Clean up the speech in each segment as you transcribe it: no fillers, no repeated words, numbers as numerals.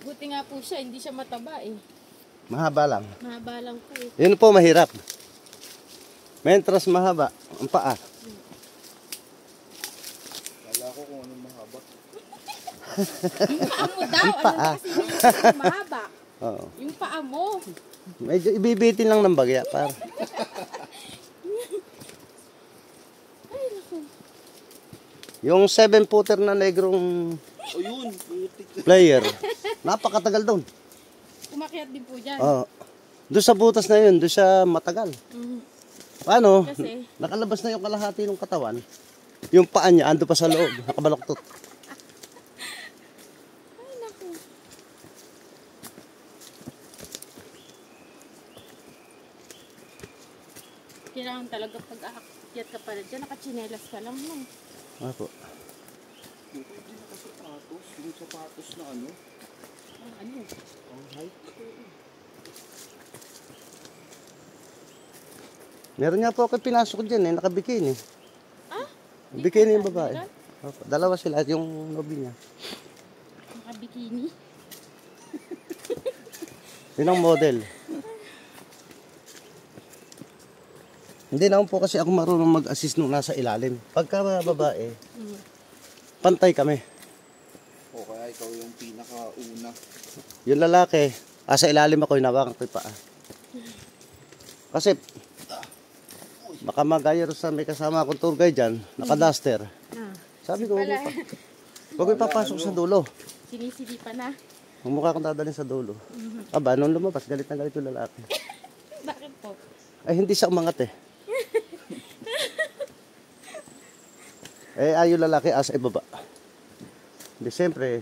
Buti nga po siya, hindi siya mataba eh. Mahaba lang. Mahaba lang po eh. Yun po mahirap. Mentras mahaba ang paa. Kala ko kung anong mahaba. Yung paa mo daw, ano na kasi yung mahaba. Oo. Yung paa mo. Medyo ibibitin lang ng bagya para. Ay, naku. Yung 7-footer na negrong O yun, putik. player, napakatagal doon. Umakyat din po dyan. Oo. Doon sa butas na yun, doon siya matagal. Mhm. Paano? Kasi? Nakalabas na yung kalahati ng katawan. Yung paa niya, ando pa sa loob, nakabaloktot. Ay, naku. Kailangan talaga pag aakyat ka pala dyan, nakachinelas ka lang, no? Ako. Hindi nakasapatos. Yung sapatos na ano. Ano? Ang height. Meron nga po ako pinasok dyan eh, nakabikini. Ah? Bikini yung babae. Opo, dalawa sila, yung nobi niya. Nakabikini? Yun ang model. Hindi naman po kasi ako marunong mag-assist nung nasa ilalim. Pagka babae, pantay kami. O kaya ikaw yung pinakauna. Yung lalaki, sa ilalim ako, hinawakan ko yung paa. Kasi, baka magayaro sa may kasama akong tour guide dyan, naka-duster. Ah. Sabi ko, Pala, huwag mo papasok sa dulo. sinisili pa na. Huwag mukha kong dadalhin sa dulo. Aba, nung lumabas, galit na galit yung lalaki. Bakit po? Ay, hindi siya umangat eh. Yung lalaki asa ibaba. Hindi, siyempre,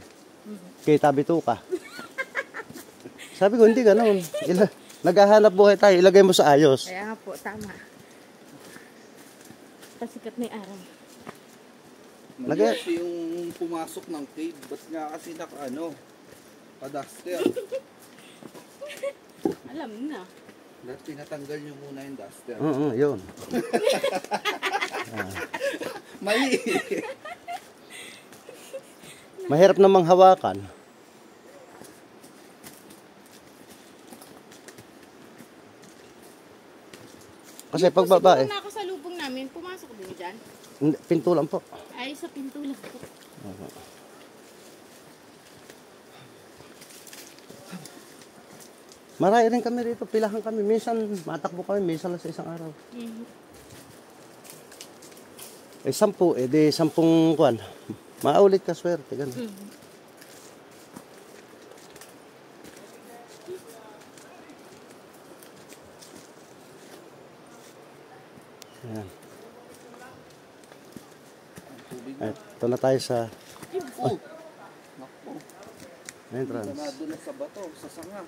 kay tabito ka. Sabi ko, hindi ganun. Naghahanap buhay tayo, ilagay mo sa ayos. Kaya nga po, tama. Pasikat na yung araw. Mali kasi yung pumasok ng cave. Ba't nga kasi pa-duster. Alam na. Dahil pinatanggal nyo muna yung duster. Yun. Mali. Mahirap namang hawakan. Kasi pag babae, Siguro na ako sa lubong namin, pumasok din dyan. pinto lang po. Ay, sa pinto lang po. Marami rin kami rito, pilahan kami. Minsan matakbo kami, minsan lang sa isang araw. Eh, 10, di 10 kuwan. Maulit ka, swerte. Ganun. Ayan. Ito na tayo sa Oh. Naku. entrance. Ganado na sa bato, sa sanga.